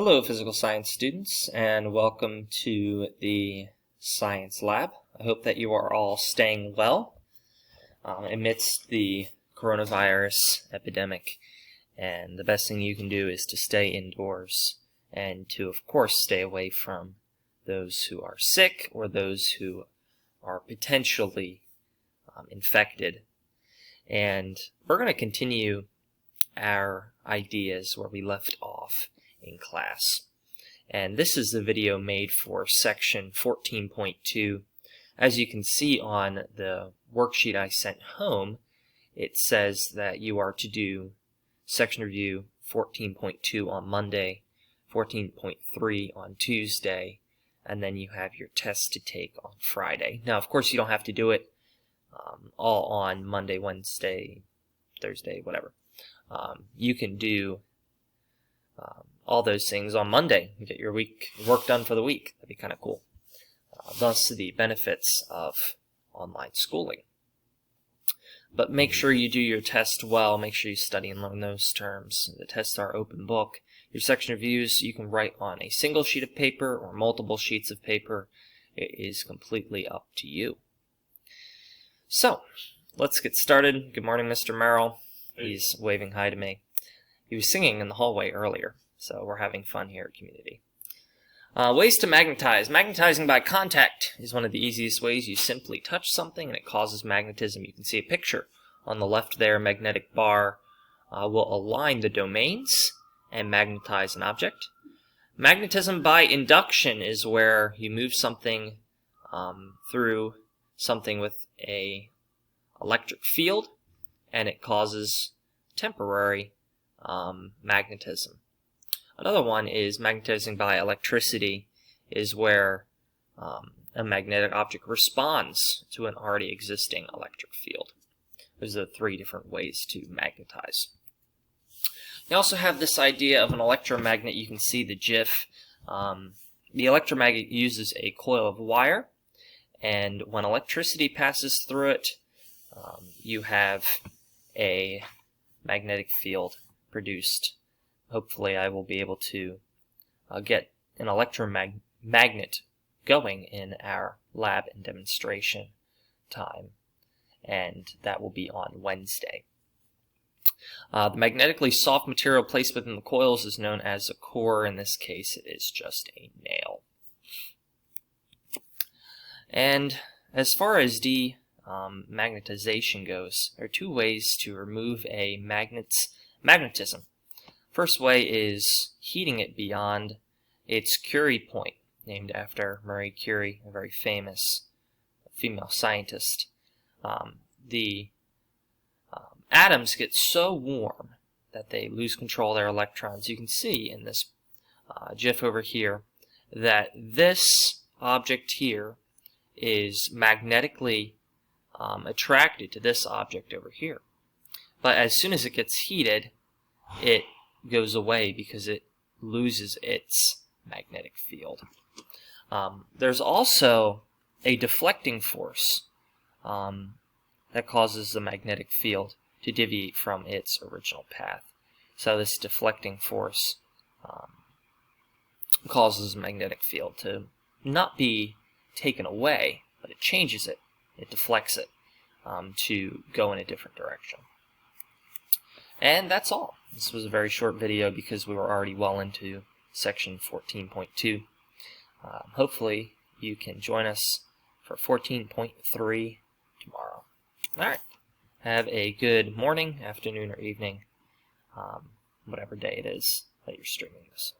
Hello physical science students, and welcome to the science lab. I hope that you are all staying well amidst the coronavirus epidemic, and the best thing you can do is to stay indoors and to, of course, stay away from those who are sick or those who are potentially infected. And we're going to continue our ideas where we left off in class. And this is the video made for section 14.2. As you can see on the worksheet I sent home, it says that you are to do section review 14.2 on Monday, 14.3 on Tuesday, and then you have your test to take on Friday. Now, of course, you don't have to do it all on Monday, Wednesday, Thursday, whatever. You can do all those things on Monday and get your work done for the week. That'd be kind of cool. Thus, the benefits of online schooling. But make sure you do your test well. Make sure you study and learn those terms. The tests are open book. Your section reviews you can write on a single sheet of paper or multiple sheets of paper. It is completely up to you. So, let's get started. Good morning, Mr. Merrill. He's waving hi to me. He was singing in the hallway earlier, so we're having fun here at Community. Ways to magnetize. Magnetizing by contact is one of the easiest ways. You simply touch something and it causes magnetism. You can see a picture on the left there. Magnetic bar will align the domains and magnetize an object. Magnetism by induction is where you move something through something with a electric field and it causes temporary magnetism. Another one is magnetizing by electricity, is where a magnetic object responds to an already existing electric field. Those are the three different ways to magnetize. You also have this idea of an electromagnet. You can see the GIF. The electromagnet uses a coil of wire, and when electricity passes through it, you have a magnetic field produced. Hopefully I will be able to get an electromagnet going in our lab and demonstration time, and that will be on Wednesday. The magnetically soft material placed within the coils is known as a core. In this case, it is just a nail. And as far as Demagnetization goes, there are two ways to remove a magnetism. First way is heating it beyond its Curie point, named after Marie Curie, a very famous female scientist. The atoms get so warm that they lose control of their electrons. You can see in this GIF over here that this object here is magnetically attracted to this object over here. But as soon as it gets heated, it goes away because it loses its magnetic field. There's also a deflecting force that causes the magnetic field to deviate from its original path. So this deflecting force causes the magnetic field to not be taken away, but it changes it. It deflects it to go in a different direction. And that's all. This was a very short video because we were already well into section 14.2. Hopefully you can join us for 14.3 tomorrow. Alright. Have a good morning, afternoon, or evening, whatever day it is that you're streaming this.